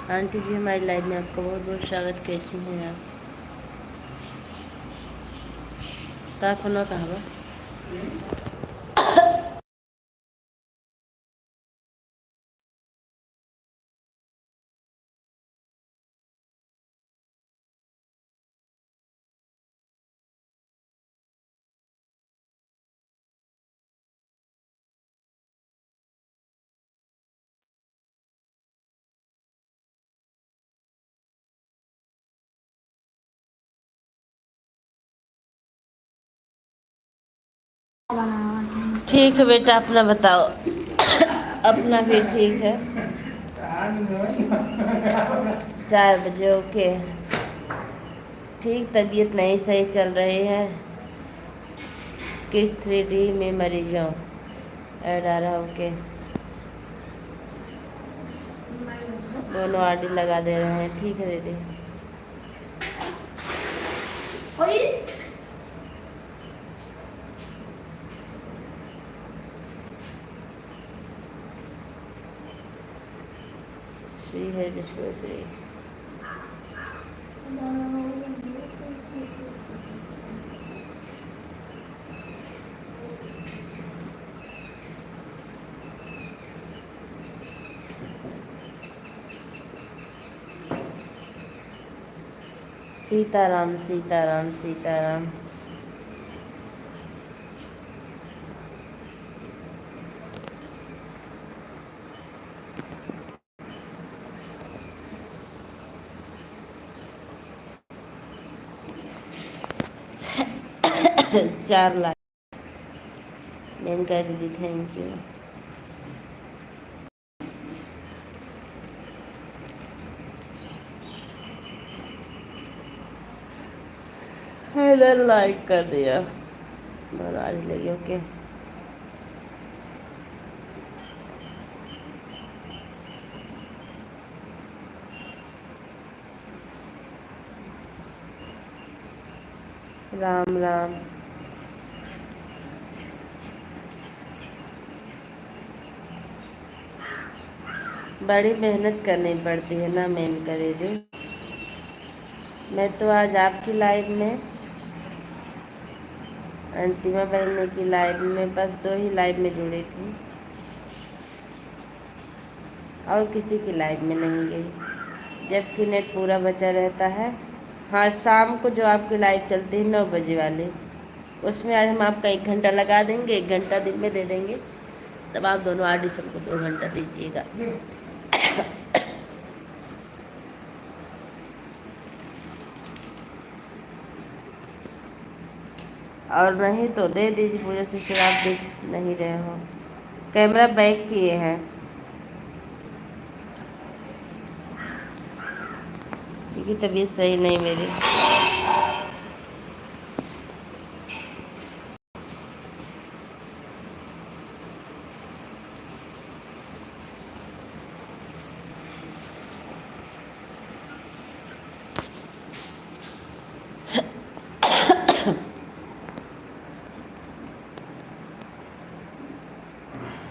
Aunty जी हमारी live में आपका बहुत बहुत स्वागत। कैसी हैं आप? ताकना कहाँ बा? ठीक है बेटा, अपना बताओ। अपना भी ठीक है। 4 बजे ओके। ठीक, तबीयत नहीं सही चल रही है। किस 3D में मरीजों ऐड आ रहा ओके। दोनों आरडी लगा दे रहे हैं। ठीक है दीदी। श्री है विश्व श्री। सीताराम सीताराम सीताराम। चार लाख मैंने कह दीदी थैंक यू। इधर लाइक कर दिया। दोनों आज लगी ओके। राम राम। बड़ी मेहनत करनी पड़ती है ना मैन करे दे। मैं तो आज आपकी लाइव में, अंतिमा बहन की लाइव में, बस 2 ही लाइव में जुड़ी थी और किसी की लाइव में नहीं गई, जबकि नेट पूरा बचा रहता है। हाँ, शाम को जो आपकी लाइव चलती है 9 बजे वाली, उसमें आज हम आपका 1 घंटा लगा देंगे। 1 घंटा दिन में दे देंगे, तब आप दोनों आर्टिस्ट को 2 घंटा दीजिएगा। और नहीं तो दे दीजिए। पूजा सिस्टर आप देख नहीं रहे हो, कैमरा बैक किए हैं क्योंकि तबीयत सही नहीं मेरी।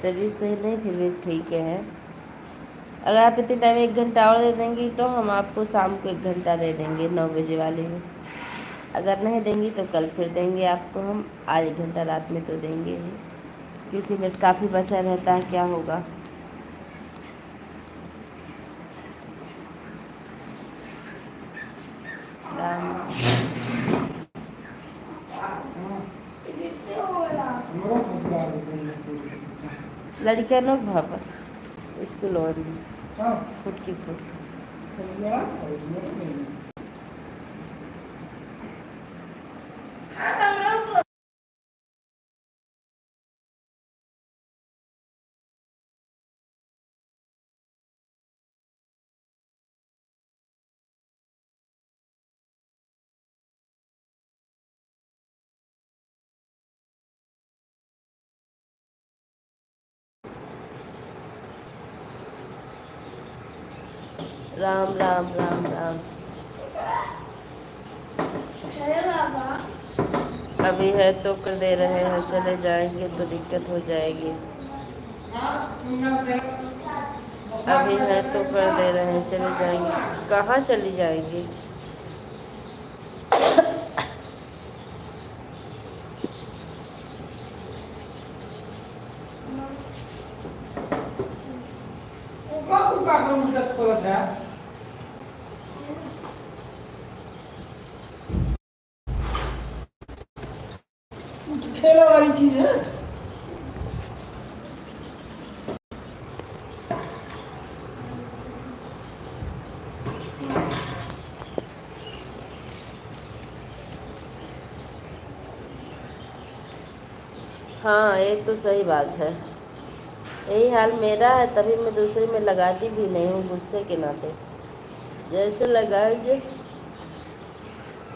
तबीयत सही नहीं फिर भी ठीक है। अगर आप इतने टाइम 1 घंटा और दे देंगी तो हम आपको शाम को 1 घंटा दे देंगे 9 बजे वाले में। अगर नहीं देंगी तो कल फिर देंगे आपको हम। आज 1 घंटा रात में तो देंगे ही, क्योंकि नेट काफ़ी बचा रहता है। क्या होगा? लड़कियां लोग भापा स्कूल और फुटकी फुट। राम राम राम राम। अभी है तो कर दे रहे हैं, चले जाएंगे तो दिक्कत हो जाएगी। अभी है तो कर दे रहे हैं, चले जाएंगे। कहाँ चली जाएंगी? खेला वाली चीज है। हाँ, ये तो सही बात है। यही हाल मेरा है, तभी मैं दूसरे में लगाती भी नहीं हूँ गुस्से के नाते। जैसे लगाएंगे,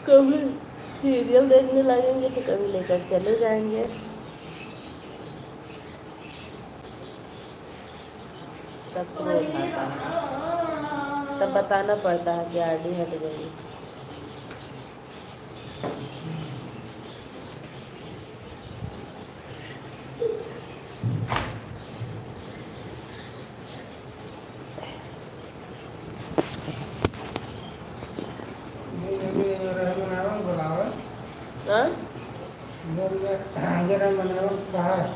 कभी सीरियल देखने लगेंगे तो कभी लेकर चले जाएंगे। तब क्रोध आता है, तब बताना पड़ता है कि आरडी हट गई। हाँ? कहा है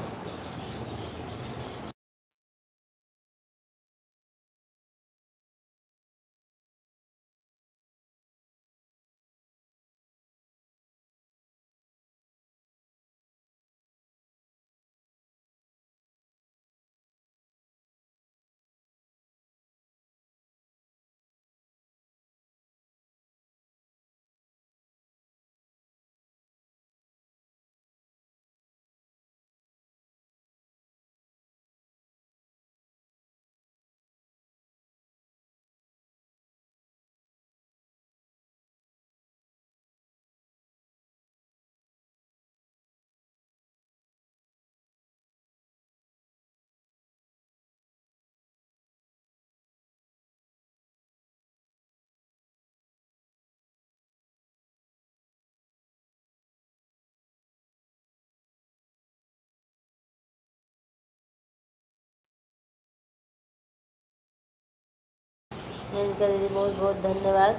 मेनका दीदी बहुत बहुत धन्यवाद।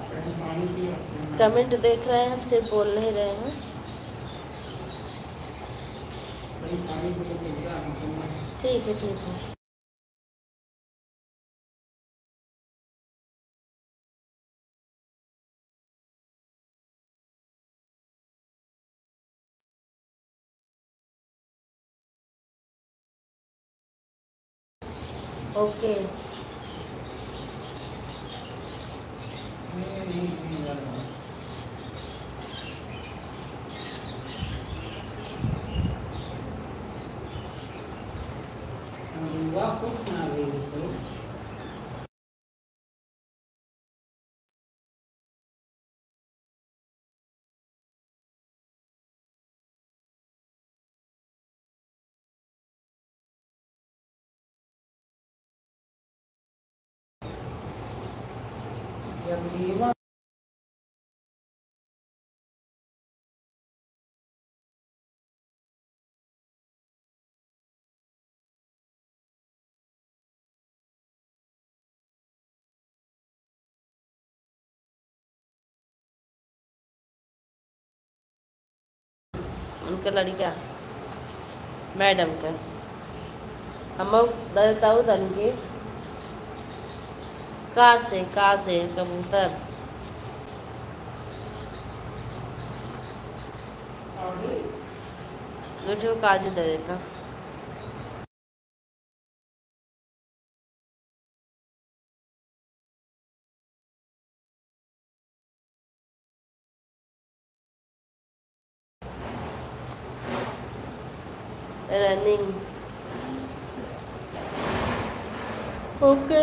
कमेंट देख रहे हैं, हम सिर्फ बोल नहीं रहे हैं। ठीक है, ठीक है। ओके। कुछ ना जब उनका लड़का मैडम का हम बताऊँ तनके का से कबूतर मुझे काजू दे देता। Running okay.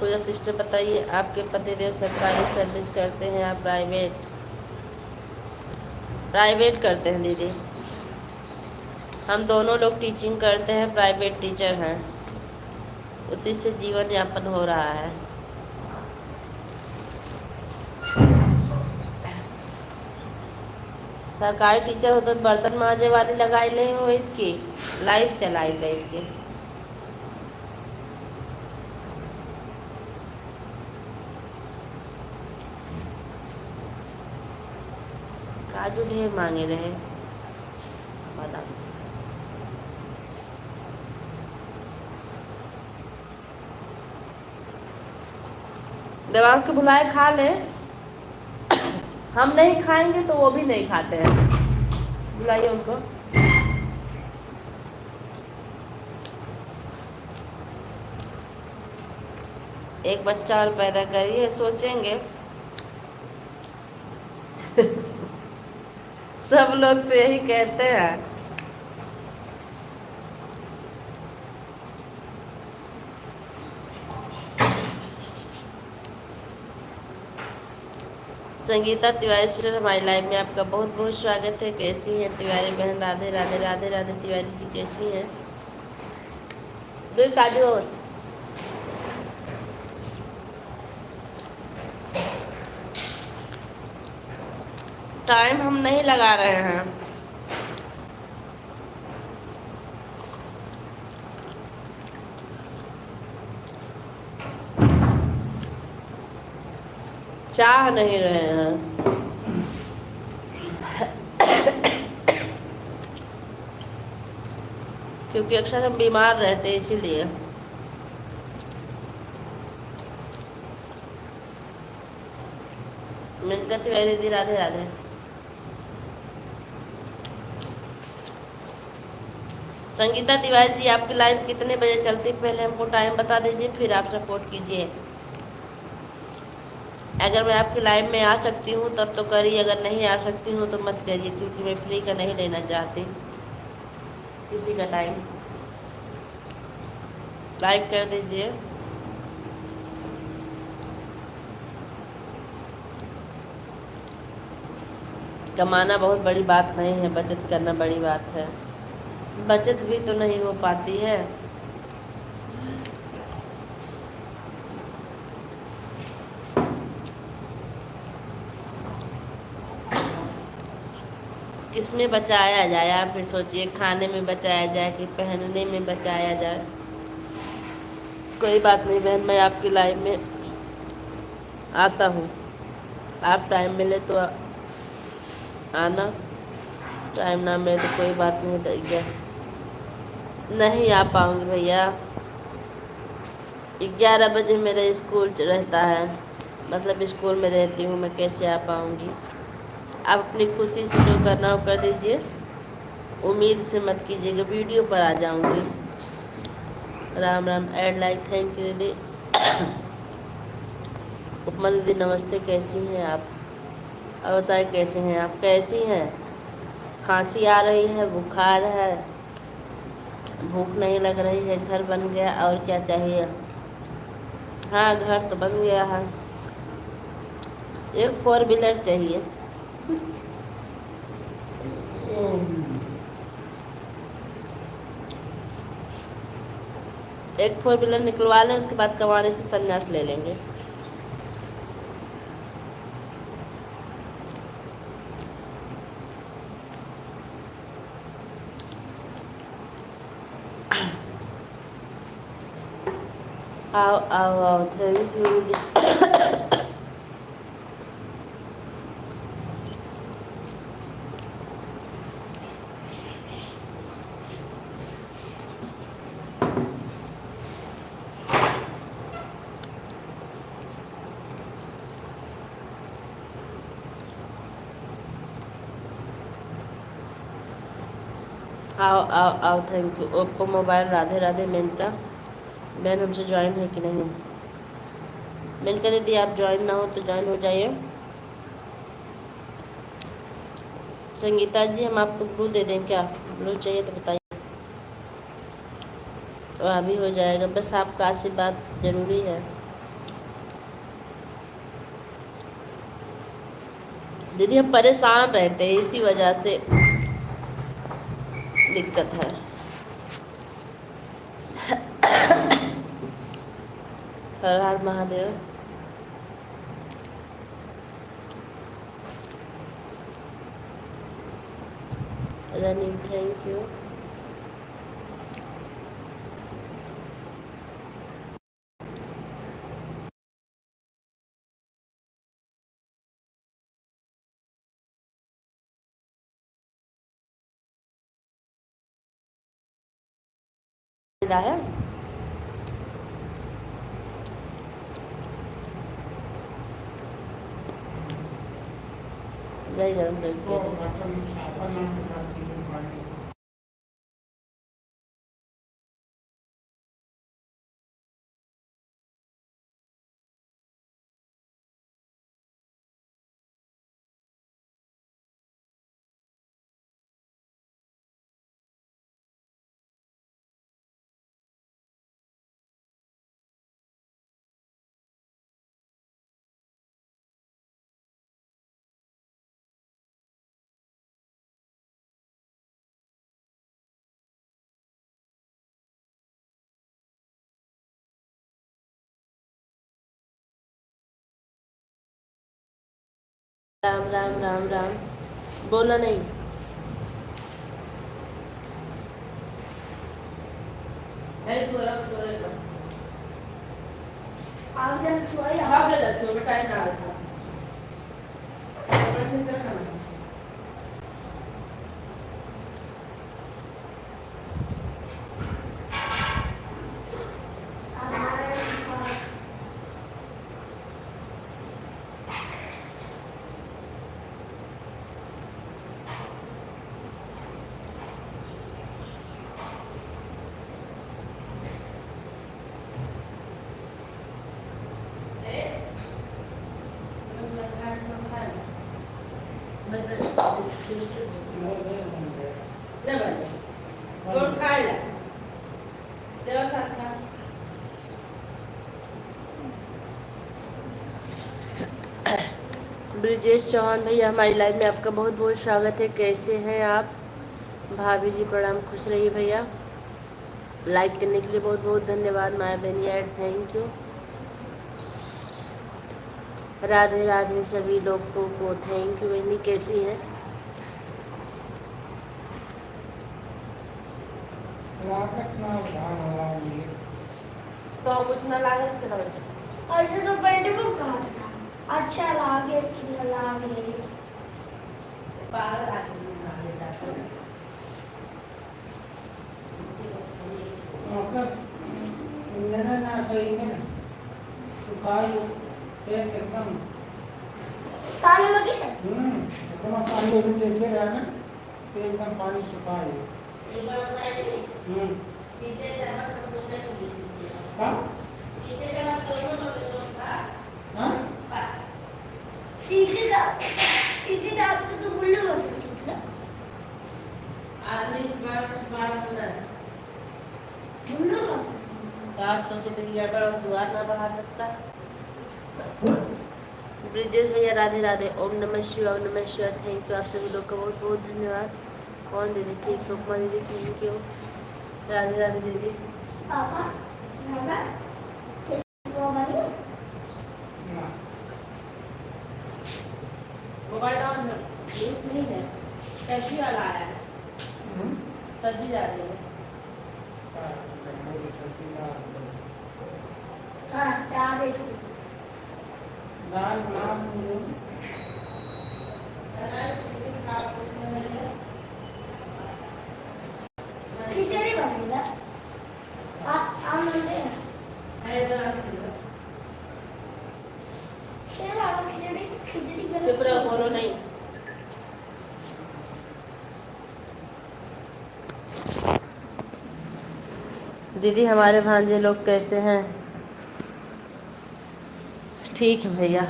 पूजा सिस्टर बताइए, आपके पतिदेव सरकारी सर्विस करते हैं या प्राइवेट? प्राइवेट करते हैं दीदी। हम दोनों लोग टीचिंग करते हैं, प्राइवेट टीचर हैं, उसी से जीवन यापन हो रहा है। सरकारी टीचर होते तो बर्तन मांजे वाली लगाई ले हो के लाइव चलाई ले के काजू ढेर मांगे रहे बादाम। देवांश को बुलाए खा ले, हम नहीं खाएंगे तो वो भी नहीं खाते हैं, बुलाइए उनको। एक बच्चा और पैदा करिए सोचेंगे। सब लोग तो यही कहते हैं। संगीता तिवारी सिस्टर हमारी लाइफ में आपका बहुत बहुत स्वागत है। कैसी हैं तिवारी बहन? राधे राधे राधे राधे। तिवारी जी कैसी हैं? दो काजू और टाइम हम नहीं लगा रहे हैं। चाह नहीं रहे हैं क्योंकि अक्सर हम बीमार रहते हैं इसीलिए। मिनका तिवारी दीदी राधे राधे। संगीता तिवारी जी आपकी लाइव कितने बजे चलती, पहले हमको टाइम बता दीजिए फिर आप सपोर्ट कीजिए। अगर मैं आपकी लाइव में आ सकती हूँ तब तो करिए, अगर नहीं आ सकती हूँ तो मत करिए, क्योंकि मैं फ्री का नहीं लेना चाहती किसी का टाइम। लाइक कर दीजिए। कमाना बहुत बड़ी बात नहीं है, बचत करना बड़ी बात है। बचत भी तो नहीं हो पाती है। किसमें बचाया जाए आप फिर सोचिए, खाने में बचाया जाए कि पहनने में बचाया जाए। कोई बात नहीं बहन, मैं आपकी लाइफ में आता हूँ, आप टाइम मिले तो आना, टाइम ना मिले तो कोई बात नहीं भैया, नहीं आ पाऊँगी भैया। 11 बजे मेरा स्कूल रहता है, मतलब स्कूल में रहती हूँ मैं, कैसे आ पाऊँगी। आप अपनी खुशी से जो करना हो कर दीजिए, उम्मीद से मत कीजिएगा वीडियो पर आ जाऊँगी। Ram Ram. Add like, thank you दीदी। उपमा दीदी नमस्ते, कैसी हैं आप? और बताए कैसे हैं आप, कैसी हैं? खांसी आ रही है, बुखार है, भूख नहीं लग रही है, घर बन गया, और क्या चाहिए? हाँ घर तो बन गया है, एक 4 व्हीलर चाहिए। एक 4 व्हीलर निकलवा लें, उसके बाद कमाने से संन्यास ले लेंगे। आओ आओ आओ, थैंक यू। आओ आओ आओ, thank you. Oppo mobile Radhe Radhe. Menka बहन हमसे ज्वाइन है कि नहीं? मेनका दीदी आप ज्वाइन ना हो तो ज्वाइन हो जाइए। संगीता जी हम आपको ब्लू दे दें क्या? ब्लू चाहिए तो बताइए, तो अभी हो जाएगा, बस आपका आशीर्वाद जरूरी है। दीदी हम परेशान रहते हैं, इसी वजह से दिक्कत है। Har Har Mahadev. Running, thank you. है नहीं गरम तो करके मटन साफा नाम के साथ चीज़ें पानी राम राम राम राम, बोला नहीं। ब्रिजेश चौहान भैया, हमारी लाइव में आपका बहुत बहुत स्वागत है। कैसे हैं आप? भाभी जी प्रणाम, खुश रहिए भैया। लाइक करने के लिए बहुत बहुत धन्यवाद। माया बहनी add, thank you. Radhe Radhe सभी लोगों को, थैंक यू। बहनी कैसी हैं? लागत ना उधार हवा लिए तो कुछ ना लागत के ऐसे तो पेंट को काटना अच्छा लागे कि न लागे। पागल आदमी मार देता है। मतलब मेरा ना सही है ना तो काल पेट एकदम ताने लगे एकदम पानी में लेके रहना तो एकदम पानी सुखा है। एक बार बताइए, चीजें जमा सब लोग ने की थी। हाँ चीजें जमा दोनों लोग था। हाँ सीधे दांत तो बुल्लू हो सकती है। आदमी इस बार होना है। बुल्लू हो सकती आज सोचे थे कि गड़बड़ और दुआर ना बढ़ा सकता। ब्रिजेश भैया राधे राधे, ओम नमः शिवाय, ओम नमः शिवाय, थैंक यू। आप सभी लोग का बहुत बहुत धन्यवाद। कौन दीदी? ठीक, सुषमा दीदी, थैंक यू। राधे राधे दीदी। पापा राधा तो वाली मोबाइल ऑन है, यूज नहीं है। टैक्सी वाला आया है, सब्जी जा रही है। हाँ राधे से दाल बना मुझे खिचड़ी बनेगा। आप मनते हैं क्या लावा खिचड़ी खिचड़ी बना। चुप रहो, बोलो नहीं। दीदी हमारे भांजे लोग कैसे हैं? ठीक है भैया।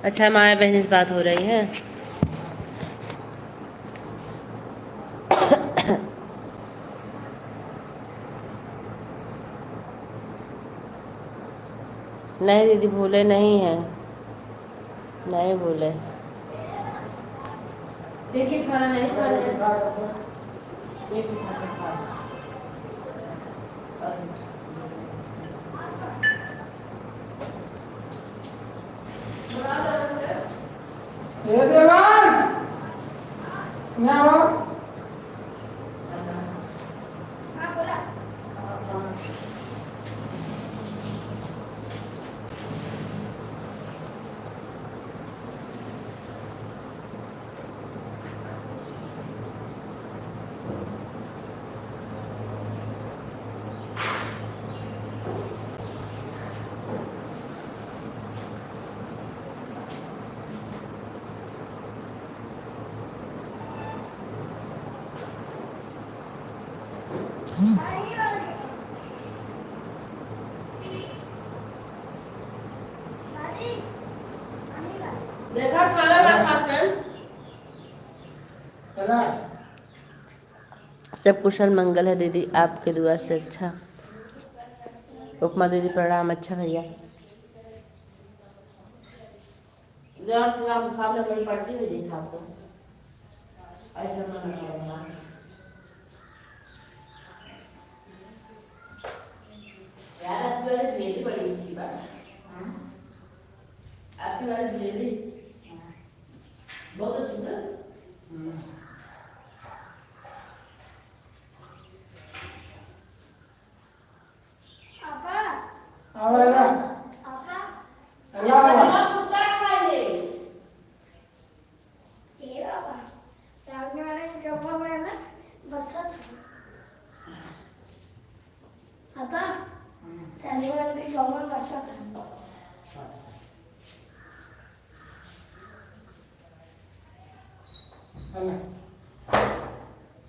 अच्छा, माया बहन से बात हो रही है। नहीं दीदी, भूले नहीं हैं, नहीं भूले। देखिए खाना नहीं खा रहे। एक ही खाना खा रहे। ये देवास ना हो हाँ बोला। आई वाली। दादी, आई वाली। देखा खाना ना खाकर चला सब कुशल मंगल है दीदी, आपके दुआ से। अच्छा उपमा दीदी प्रणाम। अच्छा भैया पड़ती हुई देखा आपको ऐसा मन करेगा। यार आपकी वाली डिलीवरी बड़ी अच्छी बात, आपकी वाली डिलीवरी बहुत अच्छी है। पापा, आवाज़ पापा, अल्लाह कुत्ता खाएंगे। ये पापा, रात वाले जब मैं ना बसा था। पापा, चलने वाले जब मैं बसा था।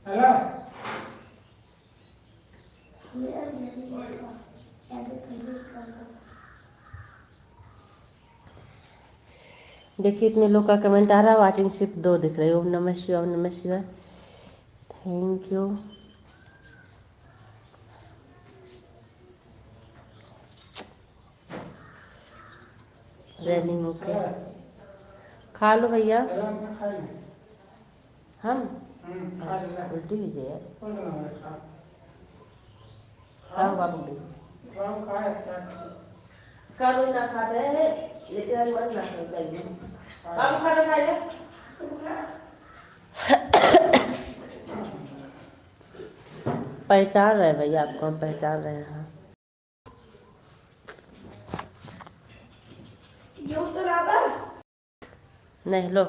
हेलो मेरा जल्दी देखो, ऐसे पहले कर। देखिए इतने लोग का कमेंट आ रहा है, वाचिंग सिर्फ 2 दिख रही है। ओम नमः शिवाय, ओम नमः शिवाय, थैंक यू। रनिंग ओके, खा लो भैया। हम उल्टी लीजिए यार। हाँ बाबू कब ना खाते हैं लेकिन आज मन ना करता है। बाबू खाना खाएगा। पहचान रहे भैया, आपको हम पहचान रहे हैं। जो तो राबा नहीं लो,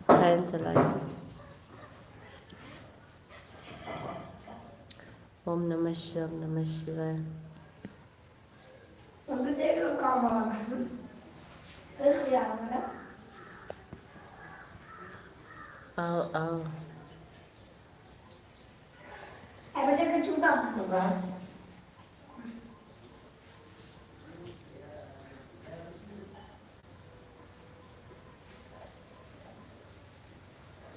फैन चलाइए। ओम नमः शिवाय, ओम नमः शिवाय। हमने देख लो काम वाला फिर क्या हमारा आओ आओ, अब बेटे का छूटा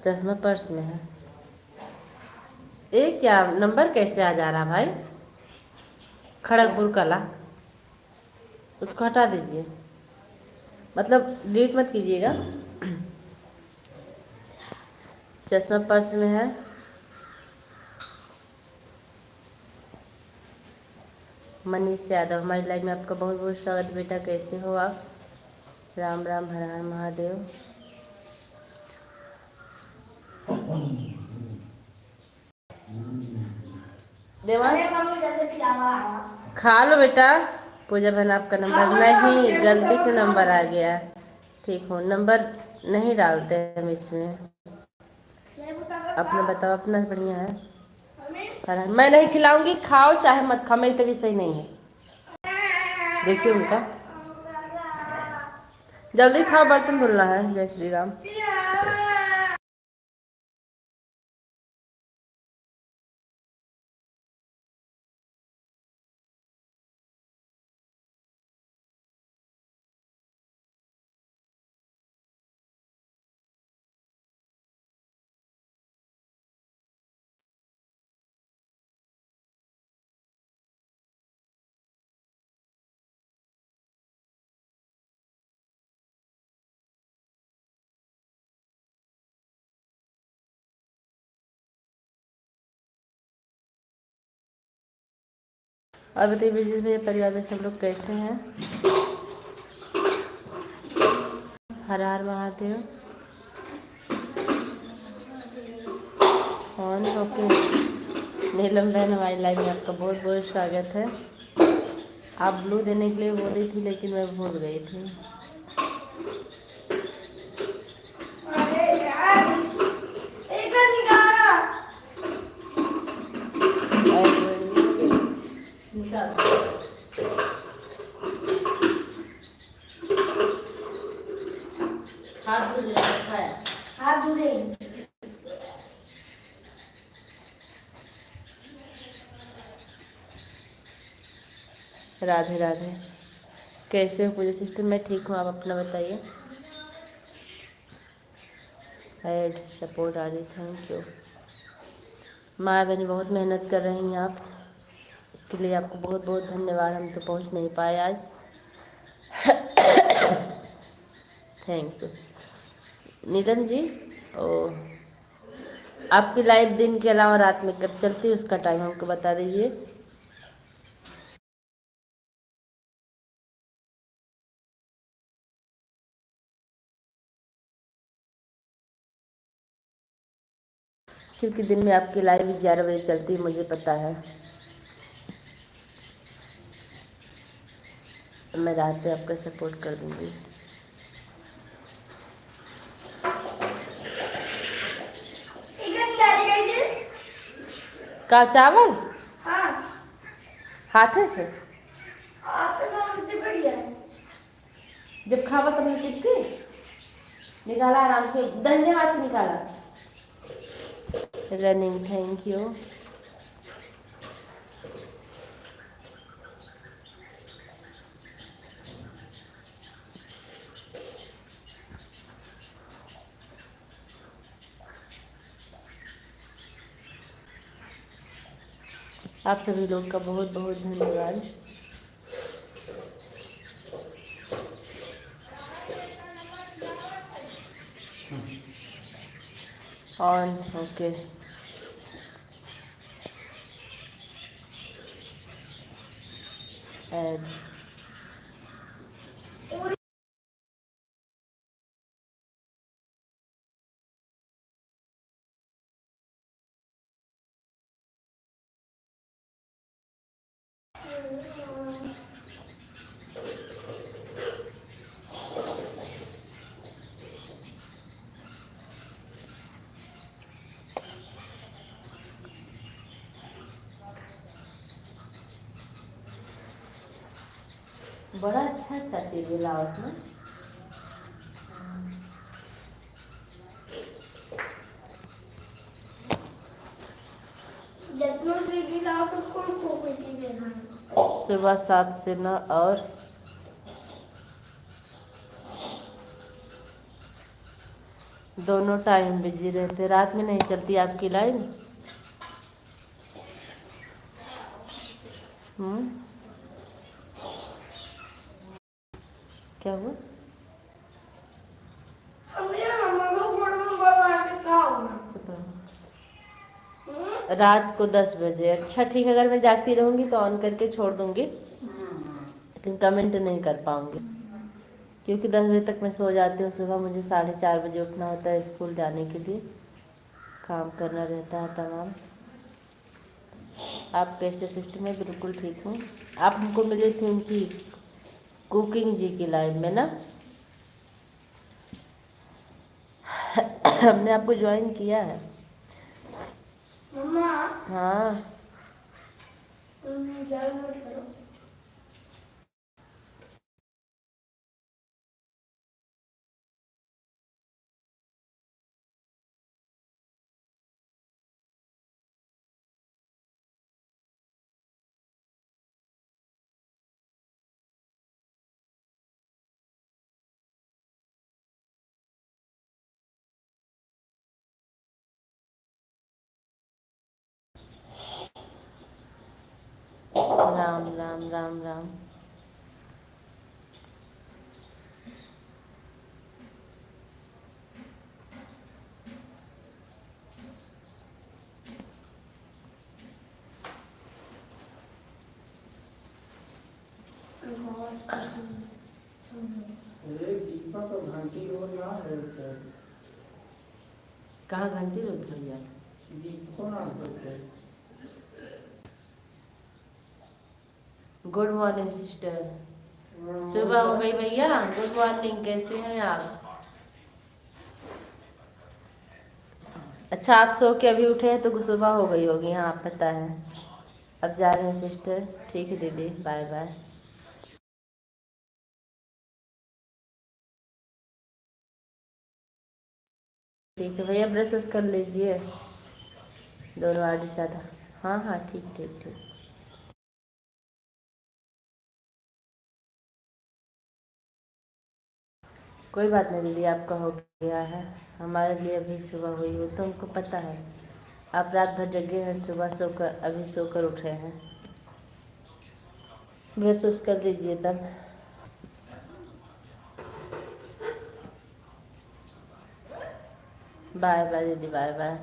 चश्मा पर्स में है। ये क्या नंबर कैसे आ जा रहा भाई? खड़गपुर कला, उसको हटा दीजिए, मतलब डिलीट मत कीजिएगा। चश्मा पर्स में है। मनीष यादव, हमारी लाइफ में आपका बहुत बहुत स्वागत बेटा, कैसे हो आप? राम राम, हर हर महादेव। देवा अरे मम्मी जल्दी खिलावा खा लो बेटा। पूजा बहन आपका नंबर नहीं, गलती से नंबर आ गया। ठीक हो, नंबर नहीं डालते हैं हम इसमें। अपना बताओ, अपना बढ़िया है। मैं नहीं खिलाऊंगी, खाओ चाहे मत खाओ, मेरी तबीयत सही नहीं है। देखिए उनका, जल्दी खाओ, बर्तन धुलना है। जय श्री राम। और बताइए विजय भैया, परिवार में सब लोग कैसे हैं? हर हर महादेव। On okay. नीलम बहन हमारी लाइफ में आपका बहुत बहुत स्वागत है। आप ब्लू देने के लिए बोली थी लेकिन मैं भूल गई थी। अरे यार एक निकाला। निकाल। हाथ धुल खाया। हाथ धुले। राधे राधे। कैसे हो पूजा सिस्टर? मैं ठीक हूँ, आप अपना बताइए। ऐड सपोर्ट आ रही, थैंक यू। माँ बहनी बहुत मेहनत कर रही हैं आप, इसके लिए आपको बहुत बहुत धन्यवाद। हम तो पहुँच नहीं पाए आज। थैंक्स नीलम जी। ओ, आपकी लाइव दिन के अलावा रात में कब चलती है उसका टाइम हमको बता दीजिए। क्योंकि दिन में आपकी लाइव 11 बजे चलती है, मुझे पता है। मैं रात में आपका सपोर्ट कर दूँगी। का चावल हाँ हाथे से हाथ से मुझे बढ़िया है। जब खावा तब में चिपकी निकाला, आराम से दाहिने हाथ से निकाला। Running, thank you. आप सभी लोग का बहुत बहुत धन्यवाद। On okay. ऐड बड़ा अच्छा अच्छा सीरियल आवत ना। जितना से भी लाओ तो कौन को बेटी देना। सुबह 7 से 9 और दोनों टाइम बिजी रहते। रात में नहीं चलती आपकी लाइन? क्या हुआ? हमने हम लोग बड़ा बड़ा के का होना। चुप रहो। रात को 10 बजे। अच्छा ठीक है, अगर मैं जागती रहूँगी तो ऑन करके छोड़ दूँगी, लेकिन कमेंट नहीं कर पाऊँगी क्योंकि 10 बजे तक मैं सो जाती हूँ। सुबह मुझे 4:30 बजे उठना होता है स्कूल जाने के लिए, काम करना रहता है तमाम। आप कैसे सिस्टम में? बिल्कुल ठीक हूँ। आप हमको मिली थी उनकी कुकिंग जी की लाइव में ना। हमने आपको ज्वाइन किया है। मम्मा हाँ तुम जल मत करो। राम राम राम राम। एक दीपक और घंटी रोज ना रहते। कहाँ घंटी रोज भैया? दीपको ना रहते। Good morning sister. सुबह हो गई भैया। गुड मॉर्निंग, कैसे हैं आप? अच्छा, आप सो के अभी उठे हैं तो सुबह हो गई होगी। हाँ पता है। अब जा रहे हैं सिस्टर। ठीक है दीदी, बाय बाय। ठीक है भैया, ब्रश कर लीजिए दोनों आदि साधा। हाँ हाँ, ठीक ठीक ठीक। कोई बात नहीं दीदी, आपका हो गया है। हमारे लिए अभी सुबह हुई हो तो हमको पता है। आप रात भर जगे हैं, सुबह सोकर अभी सोकर उठे हैं। ब्रश कर लीजिए तब। बाय बाय दीदी, बाय बाय।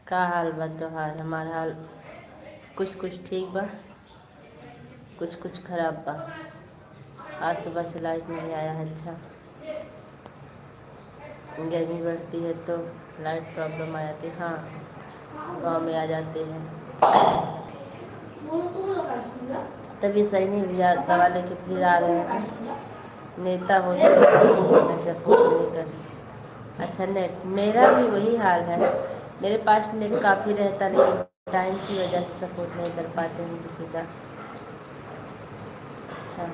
का हाल बा तोहार? हमारा हाल कुछ कुछ ठीक बा, कुछ कुछ खराब बा। आज सुबह से लाइट नहीं आया है। अच्छा, गर्मी बढ़ती है तो लाइट प्रॉब्लम आ जाती है। हाँ, गांव में आ जाते हैं। तभी सही नहीं भैया, दवा लेके फिर आ रहे हैं। नेता हो तो सपोर्ट नहीं कर। अच्छा, नेट मेरा भी वही हाल है। मेरे पास नेट काफ़ी रहता, लेकिन टाइम की वजह से सपोर्ट नहीं कर पाते हैं किसी का। अच्छा,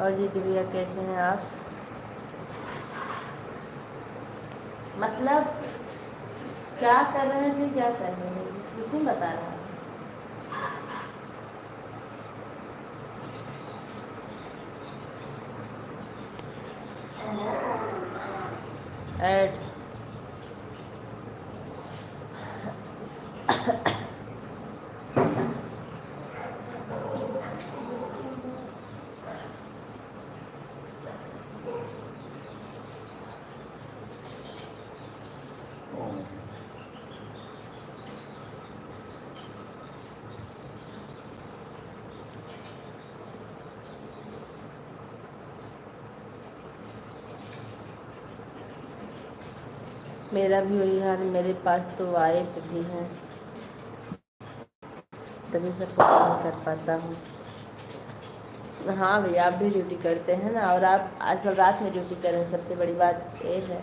और दीदी भैया कैसे हैं आप? मतलब क्या कर रहे हैं, फिर क्या कर रहे हैं, कुछ नहीं बता रहा। ऐड मेरा भी वही हाल। मेरे पास तो वाइफ भी है, तभी सपोर्ट नहीं कर पाता हूँ। हाँ भैया, आप भी ड्यूटी करते हैं ना, और आप आजकल रात में ड्यूटी कर रहे हैं, सबसे बड़ी बात ये है।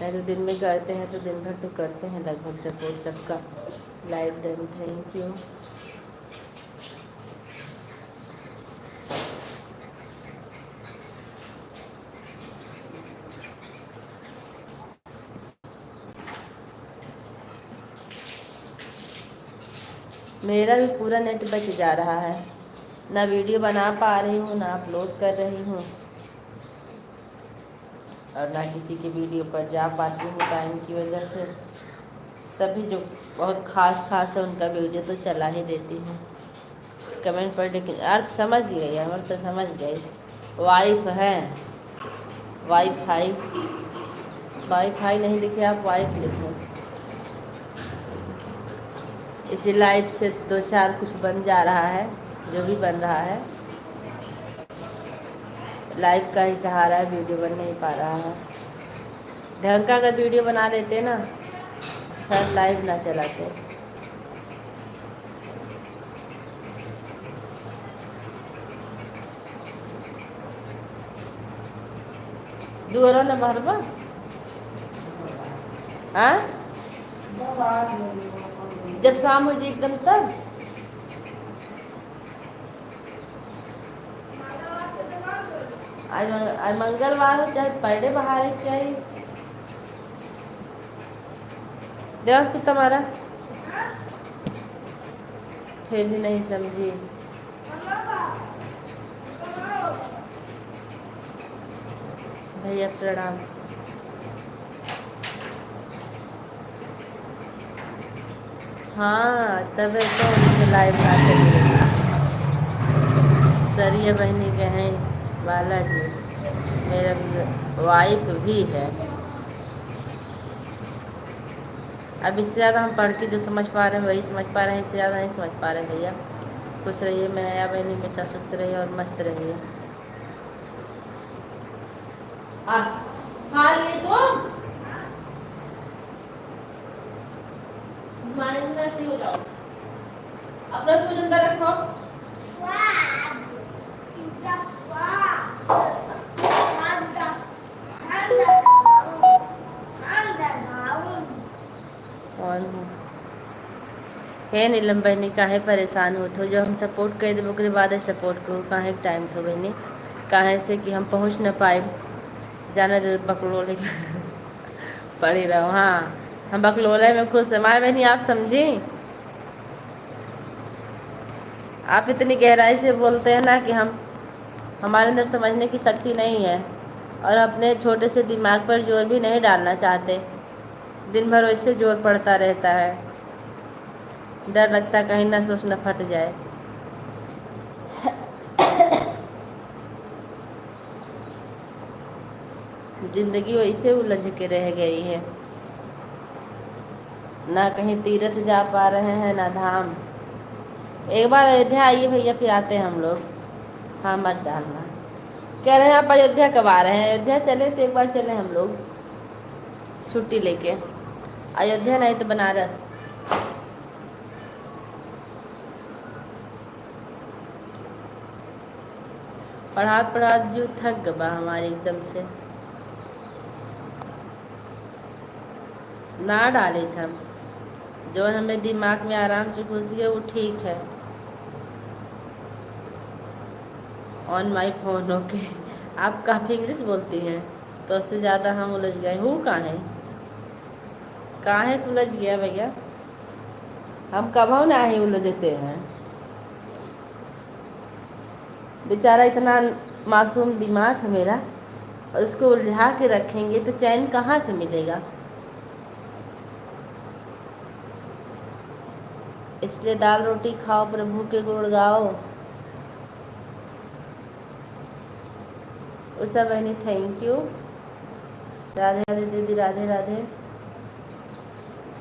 नहीं तो दिन में करते हैं तो दिन भर तो करते हैं लगभग सपोर्ट सबका। Life done, thank you. मेरा भी पूरा नेट बच जा रहा है, ना वीडियो बना पा रही हूँ, ना अपलोड कर रही हूँ, और ना किसी के वीडियो पर जा पाती हूँ टाइम की वजह से। तभी जो बहुत खास है उनका वीडियो तो चला ही देती हूँ कमेंट पर। लेकिन अर्थ समझ गई, हम तो समझ गई। वाइफ है, वाईफाई, वाईफाई नहीं लिखे आप, वाइफ लिखे। इसी लाइफ से दो चार कुछ बन जा रहा है, जो भी बन रहा है लाइफ का ही सहारा है, वीडियो बन नहीं पा रहा है। ढंग का अगर वीडियो बना लेते ना, सर लाइव ना चलाते। दुअरो न भरबा हाँ, जब शाम हो जाए एकदम तब। आज मंगलवार हो, चाहे पढ़े बाहर चाहिए। देवस को तुम्हारा फिर भी नहीं समझी। भैया प्रणाम। हाँ, तब तो मुझे लाइव ना चलिए। सरिया बहनी के हैं बालाजी, मेरा वाइफ भी है। अब इससे ज़्यादा हम पढ़ के जो समझ पा रहे हैं वही समझ पा रहे हैं, इससे ज़्यादा नहीं समझ पा रहे हैं भैया। खुश रहिए, मैं या बहनी हमेशा सुस्त रहिए और मस्त रहिए। खा लिए तो से हो जाओ, अपना सूजन का रखो। कौन हो है नीलम बहनी, काहे परेशान हो तो जो हम सपोर्ट कर देव ओकरे बाद सपोर्ट करो, काहे टाइम थो बहनी, काहे से कि हम पहुँच न पाए, जाना दे बकलो लेके पड़ी रहो। हाँ, हम बकलोले में खुश है माए बहनी, आप समझी। आप इतनी गहराई से बोलते हैं ना कि हमारे अंदर समझने की शक्ति नहीं है और अपने छोटे से दिमाग पर जोर भी नहीं डालना चाहते। दिन भर वैसे जोर पड़ता रहता है, डर लगता कहीं ना सोच न फट जाए। जिंदगी वैसे उलझ के रह गई है, ना कहीं तीर्थ जा पा रहे हैं ना धाम। एक बार अयोध्या आइए भैया, फिर आते हैं हम लोग। हाँ मत डालना, कह रहे हैं आप अयोध्या कब आ रहे हैं। अयोध्या चले तो एक बार चले हम लोग छुट्टी लेके, अयोध्या नहीं तो बनारस। पढ़ात पढ़ात जो थक गबा हमारे एकदम से, ना डाले थे हम, जो हमें दिमाग में आराम से घुस गया वो ठीक है। On my phone okay. आप काफ़ी इंग्लिश बोलती हैं तो उससे ज़्यादा हम उलझ गए। हूँ कहाँ है उलझ गया भैया, हम कभी ना ही उलझते हैं। बेचारा इतना मासूम दिमाग है मेरा, और उसको उलझा के रखेंगे तो चैन कहाँ से मिलेगा। इसलिए दाल रोटी खाओ, प्रभु के गुण गाओ। उषा बहनी थैंक यू, राधे राधे दीदी, राधे राधे।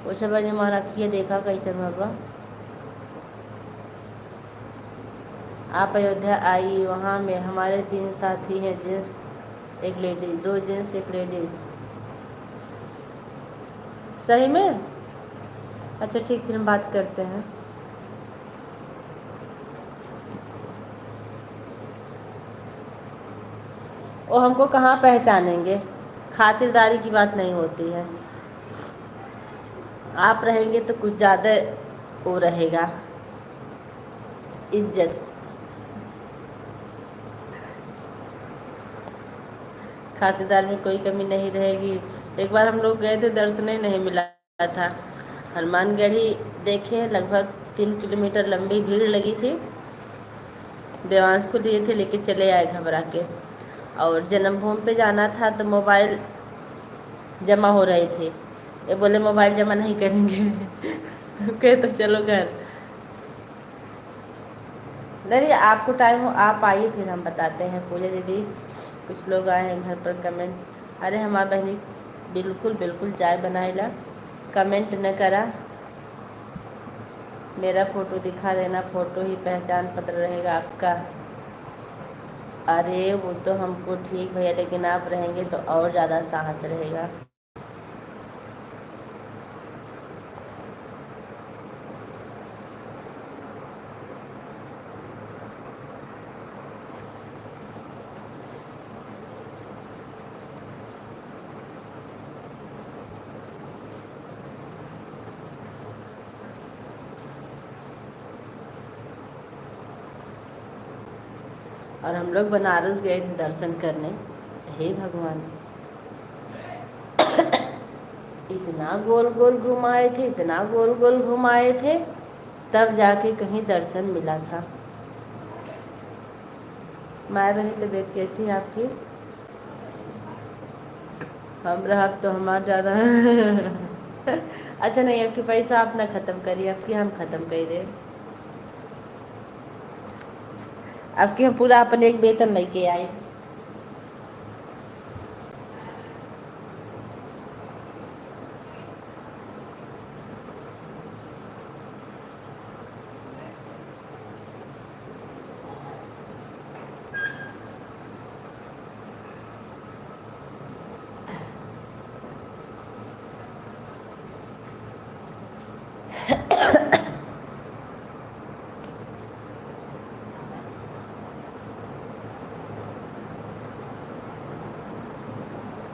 उषा बहनी वहाँ रखिए, देखा कैसन बाबा। आप अयोध्या आई, वहाँ में हमारे 3 साथी हैं, जेंट्स एक लेडी, 2 जेंट्स 1 लेडी। सही में? अच्छा ठीक, फिर हम बात करते हैं। वो हमको कहाँ पहचानेंगे, खातिरदारी की बात नहीं होती है। आप रहेंगे तो कुछ ज़्यादा वो रहेगा, इज्जत। खातिरदार में कोई कमी नहीं रहेगी। एक बार हम लोग गए थे, दर्शन ही नहीं मिला था। हनुमानगढ़ी देखे, लगभग 3 किलोमीटर लंबी भीड़ लगी थी। देवांश को लिए थे, लेके चले आए घबरा के। और जन्मभूमि पे जाना था तो मोबाइल जमा हो रहे थे, ये बोले मोबाइल जमा नहीं करेंगे। कहे तो चलो घर। नहीं, आपको टाइम हो आप आइए, फिर हम बताते हैं। पूजा दीदी, कुछ लोग आए हैं घर पर कमेंट। अरे हमारा बहनी बिल्कुल बिल्कुल चाय बनाएला, कमेंट न करा, मेरा फ़ोटो दिखा देना, फ़ोटो ही पहचान पत्र रहेगा आपका। अरे वो तो हमको ठीक भैया, लेकिन आप रहेंगे तो और ज़्यादा साहस रहेगा। और हम लोग बनारस गए थे दर्शन करने। हे भगवान, इतना गोल गोल घुमाए थे, इतना गोल गोल घुमाए थे, तब जाके कहीं दर्शन मिला था। माय बहनी तबीयत कैसी है आपकी? हम रहा तो हमारा ज़्यादा। अच्छा नहीं, आपके पैसा आप ना ख़त्म करिए, आपकी हम ख़त्म कर दें। आपके हम पूरा अपने एक वेतन लेके आए।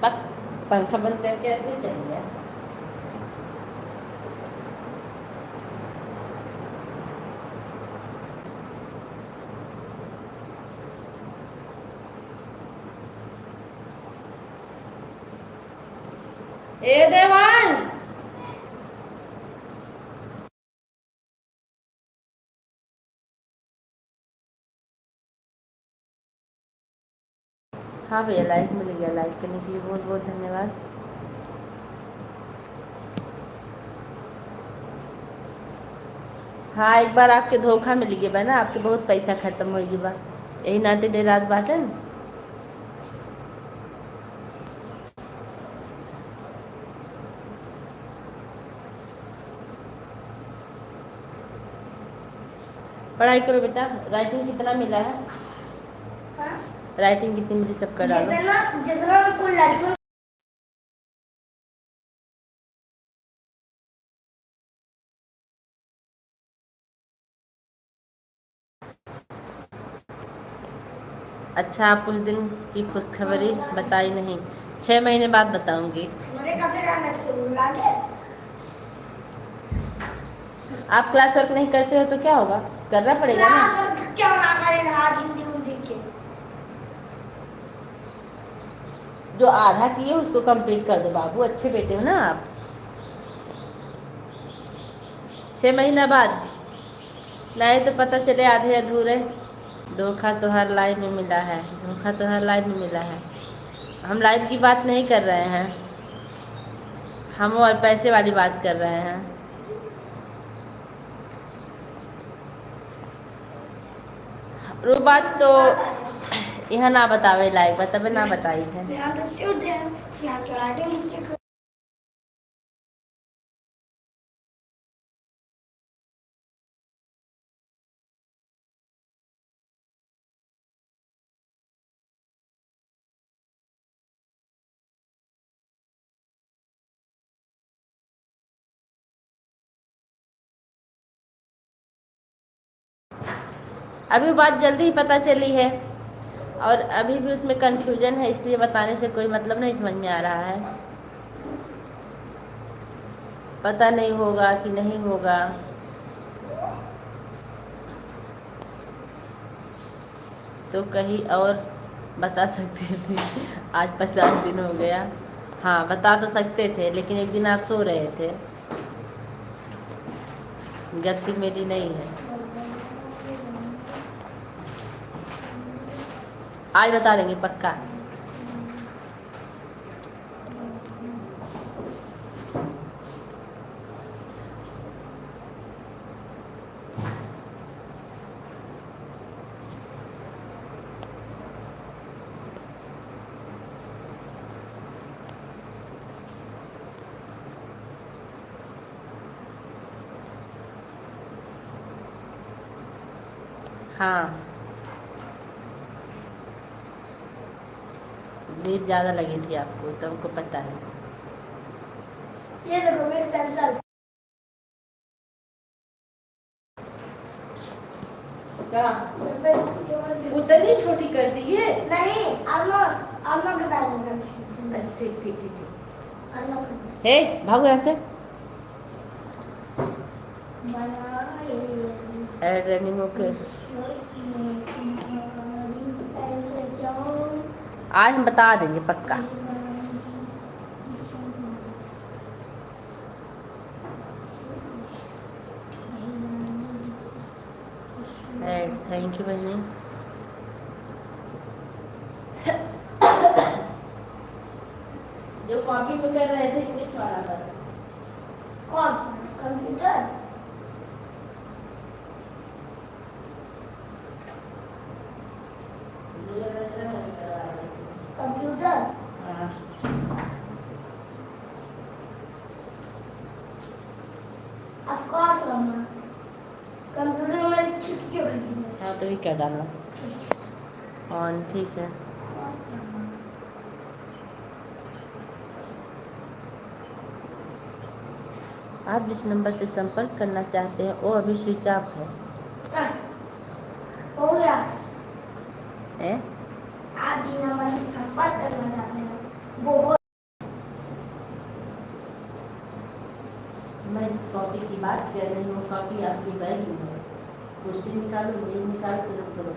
बस पंखा बंद करके ऐसे चल गया। ए देवांश, हाँ भैया लाइक मिल गया, लाइक करने के लिए बहुत बहुत धन्यवाद। हाँ एक बार आपके धोखा मिल गया बा ना, आपके बहुत पैसा खत्म हो गया बा, यही नाते दे रात बाटे न। पढ़ाई करो बेटा। राइटिंग कितना मिला है? हाँ? राइटिंग कितनी मिली सबका डालो। जितना जितना उनको लड़कियों अच्छा आप उस दिन की खुशखबरी बताई नहीं, 6 महीने बाद बताऊंगी। मेरे कैसे रहने से लागे आप क्लास वर्क नहीं करते हो तो क्या होगा, करना पड़ेगा ना। क्लास वर्क क्या ना करें आज हिंदी में देखिए। जो आधा किए उसको कंप्लीट कर दो बाबू, अच्छे बेटे हो ना आप। 6 महीना बाद नहीं तो पता चले आधे अधूरे। धोखा तो हर लाइन में मिला है, धोखा तो हर लाइन में मिला है। हम लाइन की बात नहीं कर रहे हैं, हम और पैसे वाली बात कर रहे हैं। वो बात तो यहाँ ना बतावे लायक, बतावे ना बताई है। यहाँ तो क्यों दे यहाँ चढ़ाते मुझे अभी बात जल्दी ही पता चली है और अभी भी उसमें कंफ्यूजन है, इसलिए बताने से कोई मतलब नहीं समझ में आ रहा है। पता नहीं होगा कि नहीं होगा, तो कहीं और बता सकते थे। आज 50 दिन हो गया। हाँ बता तो सकते थे, लेकिन एक दिन आप सो रहे थे, गलती मेरी नहीं है। आज बता देंगे पक्का। हाँ भीड़ ज़्यादा लगी थी आपको, तो हमको पता है। ये देखो मेरी पेंसिल क्या उतनी छोटी कर दी है? नहीं आलू के दाल में अच्छा ठीक ठीक ठीक। आलू हे भागो यहाँ से। Add running okay. आज हम बता देंगे पक्का। थैंक यू बहनी। जो कॉपी में कर रहे थे इंग्लिश वाला था। कौन सा कंप्यूटर कंप्यूटर हाँ ऑफ कोर्स मम्मा कंप्यूटर में छुट्टी हो गई हाँ तो ये क्या डालना ऑन, ठीक है। आप जिस नंबर से संपर्क करना चाहते हैं वो अभी स्विच ऑफ है। हो गया। ए? आप जिस नंबर से संपर्क करना चाहते हैं वो हो। मैं जिस कॉपी की बात कर रही हूँ वो कॉपी आपकी बैग में है। कुर्सी निकालो, मेज निकाल तुरंत करो।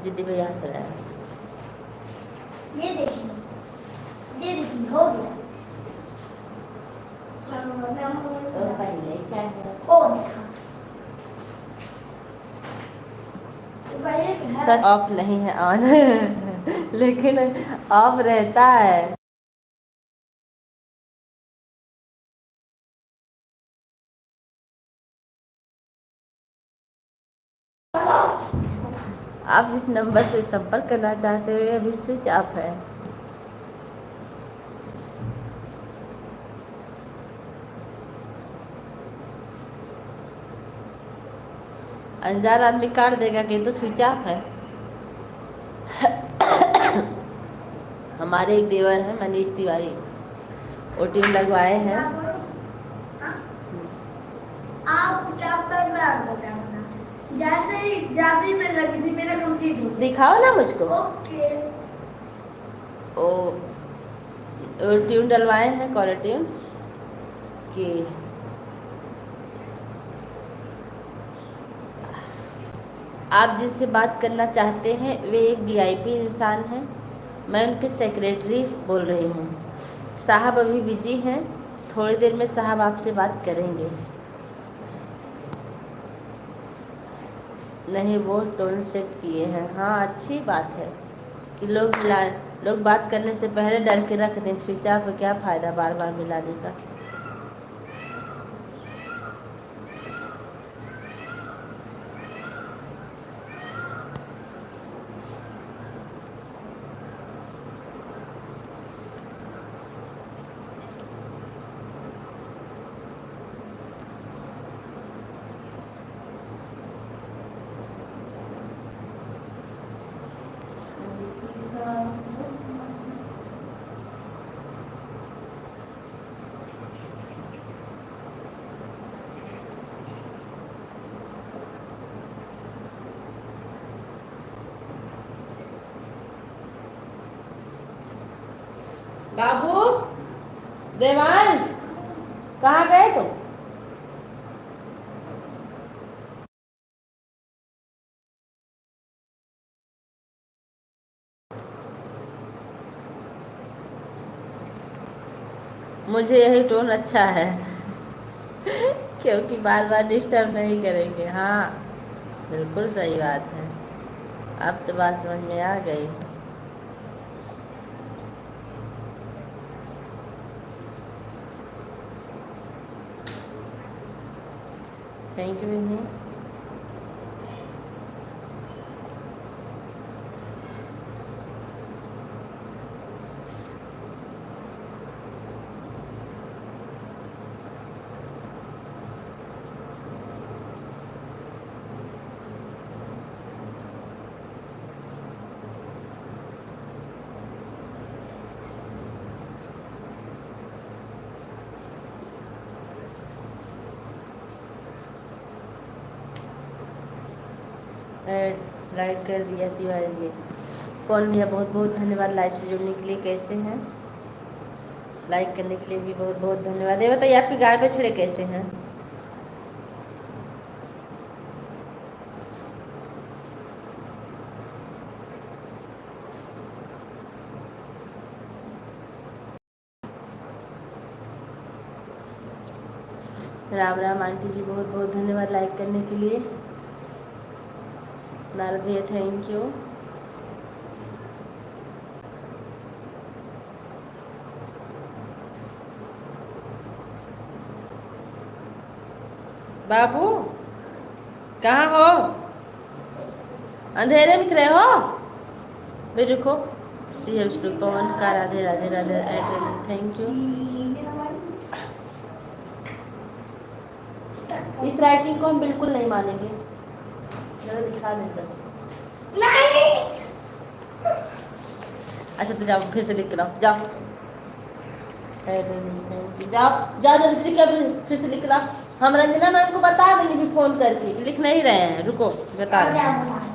जिद्दी भैया हंस रहा है। ये देखिए हो गया। और पहले क्या है? ओ देखा। पहले क्या है? सच ऑफ नहीं है, ऑन लेकिन ऑफ रहता है। आप जिस नंबर से संपर्क करना चाहते हो अभी स्विच ऑफ है। अनजान आदमी काट देगा कि तो स्विच ऑफ है। हमारे एक देवर हैं मनीष तिवारी, ओटी लगवाए हैं। आप क्या कर रहे हैं? जैसे ही मैं लगी थी मेरा कंप्लीट हो गया। दिखाओ ना मुझको। ओके। ओ ट्यून डलवाए हैं, कॉलर ट्यून कि आप जिनसे बात करना चाहते हैं वे एक वीआईपी इंसान हैं। मैं उनके सेक्रेटरी बोल रही हूँ। साहब अभी बिजी हैं, थोड़ी देर में साहब आपसे बात करेंगे। नहीं, वो टोन सेट किए हैं। हाँ, अच्छी बात है कि लोग बात करने से पहले डर के रख दें। स्विच ऑफ का क्या फ़ायदा बार बार मिलाने का। बाबू, देवांश, कहाँ गए तुम? मुझे यही टोन अच्छा है क्योंकि बार बार डिस्टर्ब नहीं करेंगे। हाँ, बिल्कुल सही बात है। अब तो बात समझ में आ गई। Thank you Winnie. लाइक कर दिया तिवारी जी। कौन भैया, बहुत बहुत धन्यवाद लाइव से जुड़ने के लिए। कैसे हैं? लाइक करने के लिए भी बहुत बहुत धन्यवाद। ये बताइए आपकी गाय बछड़े कैसे हैं? राम राम आंटी जी, बहुत बहुत धन्यवाद लाइक करने के लिए। नारद भैया थैंक यू। बाबू, कहाँ हो? अंधेरे में दिख रहे हो? भाई रुको। श्री विष्णु पवन का Radhe Radhe Radhe address thank you. इस राइटिंग को हम बिल्कुल नहीं मानेंगे। जरा दिखा दे सर। नहीं। अच्छा तो जाओ फिर से लिख के लाओ, जाओ जाओ जाओ जल्दी से लिख के फिर से लिख के लाओ। हम रंजना मैम को बता देंगे भी फ़ोन करके कि लिख नहीं रहे हैं, रुको बता रहे हैं।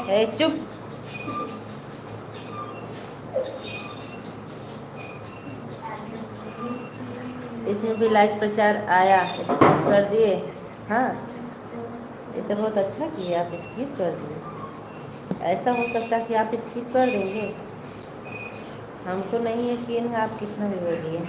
ए, चुप। इसमें भी लाइक प्रचार आया, स्किप कर दिए। हाँ ये तो बहुत अच्छा किया, आप स्किप कर दिए। ऐसा हो सकता है कि आप स्किप कर देंगे, हमको नहीं यकीन है आप कितना भी बोलिए।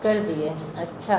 कर दिए, अच्छा।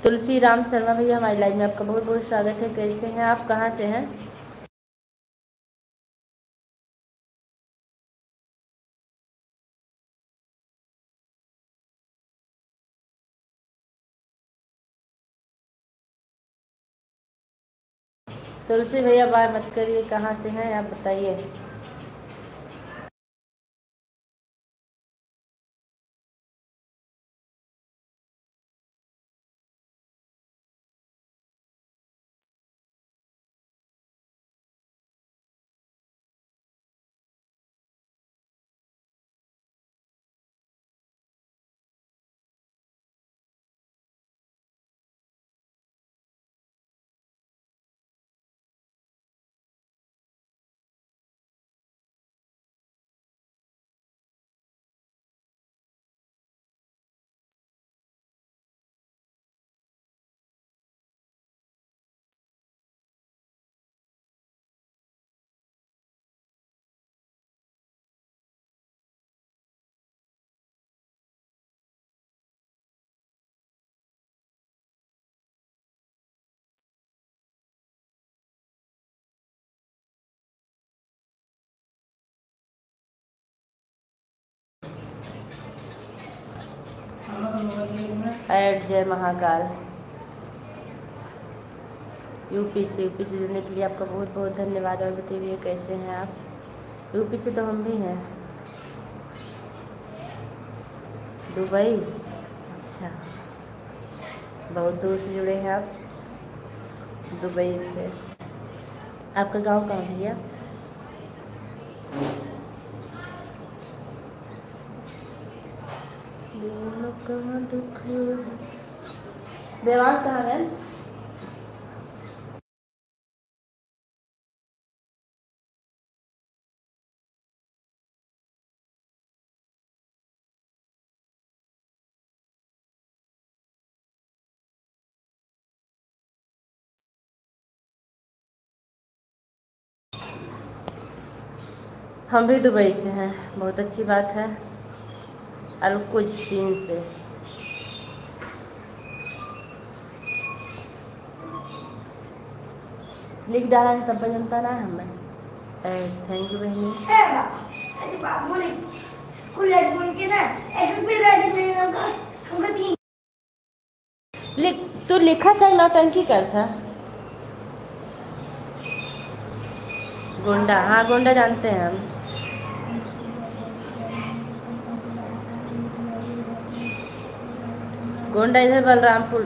तुलसी राम शर्मा भैया, हमारी लाइव में आपका बहुत बहुत स्वागत है। कैसे हैं आप, कहाँ से हैं? तुलसी भैया बाय मत करिए, कहाँ से हैं आप बताइए। ऐड जय महाकाल। यूपी से जुड़ने के लिए आपका बहुत बहुत धन्यवाद। और बताइए कैसे हैं आप? यूपी से तो हम भी हैं। दुबई, अच्छा, बहुत दूर से जुड़े हैं आप, दुबई से। आपका गांव कहाँ है भैया? देवांश कहाँ है? हम भी दुबई से हैं, बहुत अच्छी बात है। अलकुज चीन से। लिख डाला है तब जनता ना हमें। थैंक यू बहनी। अरे बाबू ने कुल्लड़ बोल के ना ऐसे भी रेडी नहीं होगा हमको तीन लिख, तू लिखा था नौटंकी कर था। गोंडा, हाँ गोंडा जानते हैं हम। गोंडा इधर बलरामपुर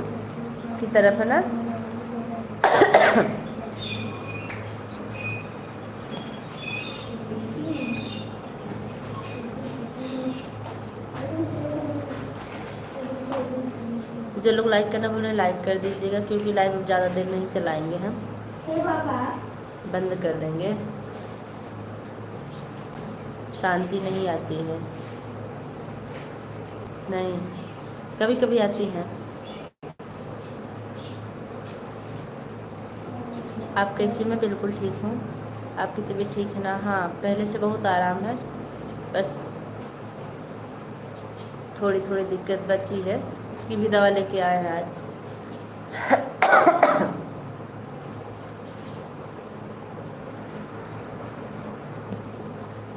की तरफ है ना? जो लोग लाइक करना बोले लाइक कर दीजिएगा, क्योंकि लाइव अब ज़्यादा देर नहीं चलाएंगे हम, बंद कर देंगे। शांति नहीं आती है। नहीं, कभी कभी आती है। आप कैसे? मैं बिल्कुल ठीक हूँ। आपकी तबीयत ठीक है ना? हाँ, पहले से बहुत आराम है, बस थोड़ी थोड़ी दिक्कत बची है, उसकी भी दवा लेके आए हैं आज।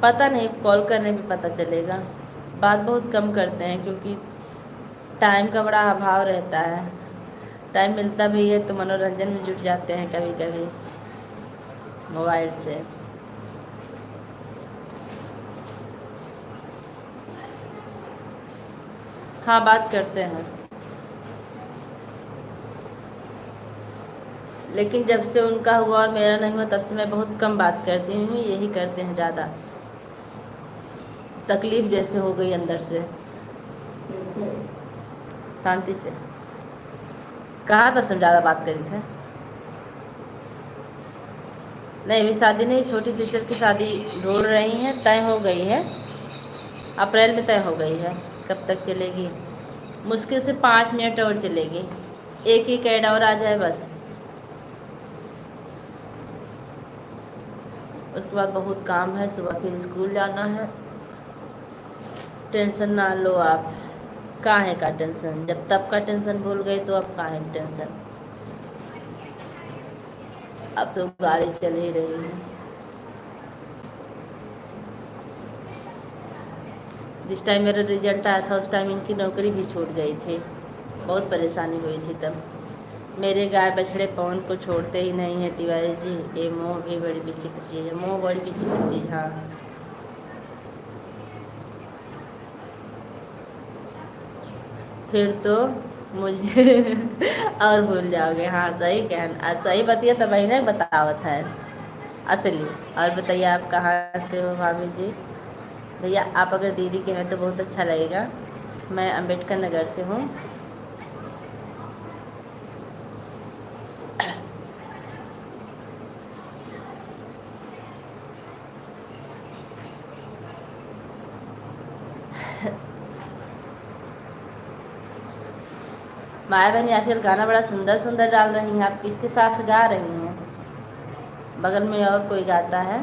पता नहीं, कॉल करने पे पता चलेगा। बात बहुत कम करते हैं क्योंकि टाइम का बड़ा अभाव रहता है। टाइम मिलता भी है तो मनोरंजन में जुट जाते हैं कभी कभी मोबाइल से। हाँ, बात करते हैं, लेकिन जब से उनका हुआ और मेरा नहीं हुआ तब से मैं बहुत कम बात करती हूँ। यही करते हैं ज़्यादा, तकलीफ जैसे हो गई अंदर से। शांति से कहा था सब ज़्यादा बात करी थे। नहीं, अभी शादी नहीं, छोटी सिस्टर की शादी ढूंढ रही हैं, तय हो गई है, अप्रैल में तय हो गई है। कब तक चलेगी? मुश्किल से 5 मिनट और चलेगी। एक ऐड और आ जाए बस, उसके बाद बहुत काम है, सुबह फिर स्कूल जाना है। टेंशन ना लो आप। काहे का टेंशन, जब तब का टेंशन भूल गई तो अब काहे टेंशन। अब तो गाड़ी चल ही रही है। जिस टाइम मेरा रिजल्ट आया था उस टाइम इनकी नौकरी भी छूट गई थी, बहुत परेशानी हुई थी तब। मेरे गाय बछड़े पवन को छोड़ते ही नहीं है तिवारी जी, ये मोह भी बड़ी विचित्र चीज़ है। मोह बड़ी विचित्र चीज़, हाँ। फिर तो मुझे और भूल जाओगे। हाँ सही सही बतिया तो बहने बतावत है असली। और बताइए आप कहाँ से हो भाभी जी? भैया आप अगर दीदी के हैं तो बहुत अच्छा लगेगा। मैं अम्बेडकर नगर से हूँ। माया बहनी आजकल गाना बड़ा सुंदर सुंदर डाल रही हैं, आप किसके साथ गा रही हैं? बगल में और कोई गाता है?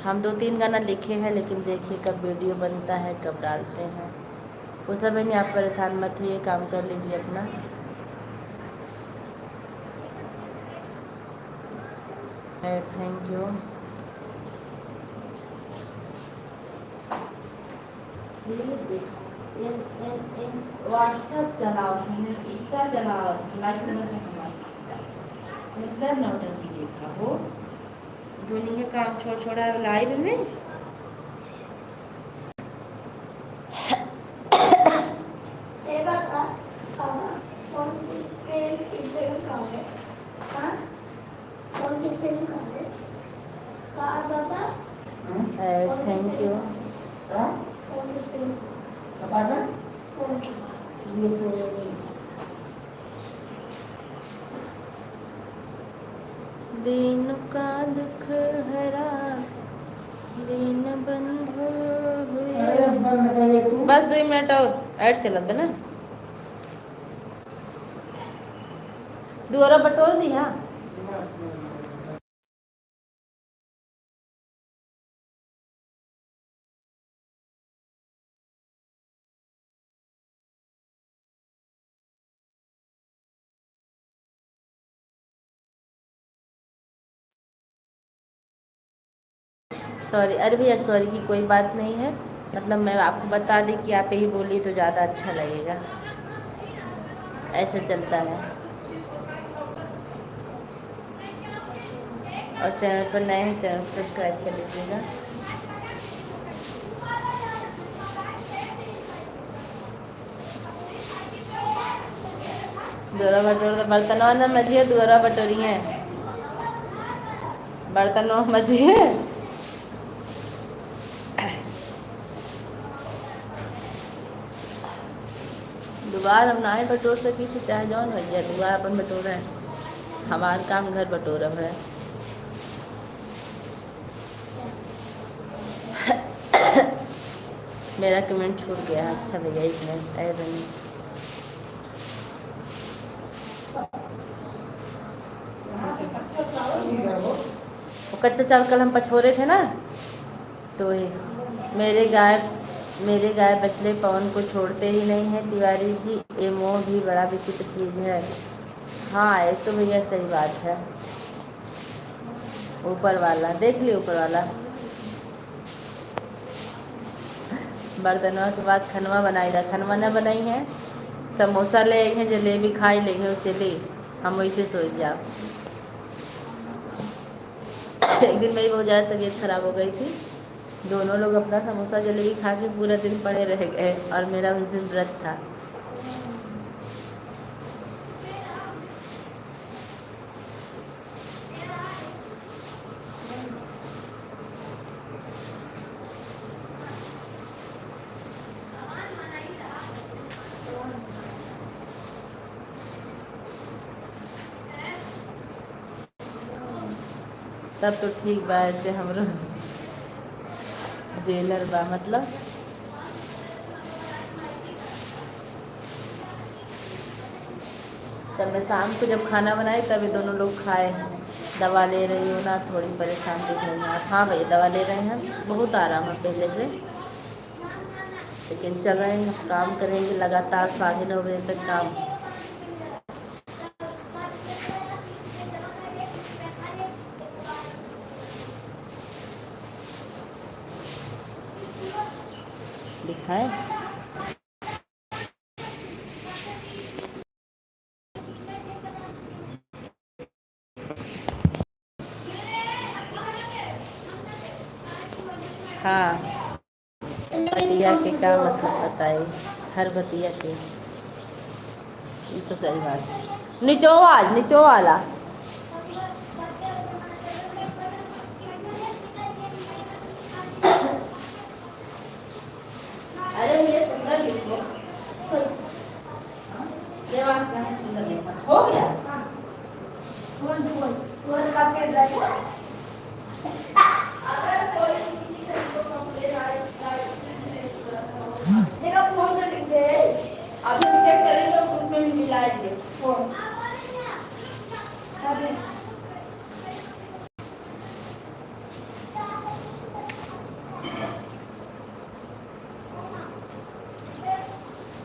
हम 2-3 गाना लिखे हैं, लेकिन देखिए कब वीडियो बनता है कब डालते हैं। वो सब बहनी आप परेशान मत होइए, काम कर लीजिए अपना। Thank you. व्हाट्सएप चलाओ, इंस्टा चलाओ, लाइक नौटंकी देखा हो जो नहीं है काम छोड़ छोड़ा लाइव में। ये बता फोन पे इंस्टाग्राम कहाँ है? हाँ फोन किस पे कहाँ है? कहाँ बता? Thank you. फोन किस पे? फोन ये तो दीन का दुख हरा दीन बंधु हुए। बस 2 मिनट और ऐड चलत बना दोबारा बटोर दी। हाँ सॉरी, अरे भैया सॉरी की कोई बात नहीं है। मतलब मैं आपको बता दी कि आप यही बोलिए तो ज़्यादा अच्छा लगेगा, ऐसे चलता है। और चैनल पर नए हैं चैनल सब्सक्राइब कर लीजिएगा। दोरा बटोर बर्तनवा न मजिए, दोरा बटोरी है बर्तनवा मजिए। दोबारा हम ना ही बटोर सकी थी, चाहे जौन भैया दोबारा अपन बटोर है। हमारा काम घर बटोरब है। मेरा कमेंट छूट गया। अच्छा भैया 1 मिनट अरे बनी। वो कच्चा चावल कल हम पछोरे थे ना, तो ये मेरे गाय बछड़े पवन को छोड़ते ही नहीं है तिवारी जी, ये मोह भी बड़ा विचित्र चीज़ है। हाँ ये तो भैया सही बात है। ऊपर वाला देख लिया, ऊपर वाला। बर्तनों के बाद खनवा बनाई था, खनवा न बनाई है। समोसा ले आई हैं, जलेबी खाई लेंगे उसे ले, हम वैसे सोच जाओ। एक दिन मेरी बहुत ज़्यादा तबीयत खराब हो गई थी, दोनों लोग अपना समोसा जलेबी खा के पूरा दिन पड़े रह गए, और मेरा उस दिन व्रत था। तब तो ठीक बा, ऐसे हमरो जेलर बा मतलब। तब मैं शाम को जब खाना बनाई तब ये दोनों लोग खाए। दवा ले रही हो ना, थोड़ी परेशान दिख रही हैं आप? हाँ भैया दवा ले रहे हैं, बहुत आराम है पहले से। लेकिन चल रहे हैं, काम करेंगे लगातार 9:30 बजे तक काम। दिखाएं। हाँ, बतिया के क्या मतलब बताइए, हर बतिया के। ये तो सही बात है। नीचो वाला अरे ये सुंदर लिखो, ये वास्ता है सुंदर लिखो। हो गया। वन का फेवरेट है। अगर कोई किसी से कंप्लेन आए, देखो फोन से लिख दे। अभी चेक करेंगे और ग्रुप में भी मिलाएंगे। फोन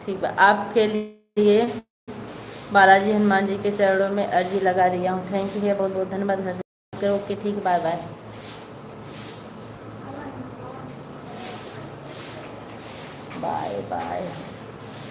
ठीक है, आपके लिए बालाजी हनुमान जी के चरणों में अर्जी लगा दिया हूँ। थैंक यू भैया, बहुत बहुत धन्यवाद। घर से ओके, ठीक, बाय बाय बाय बाय।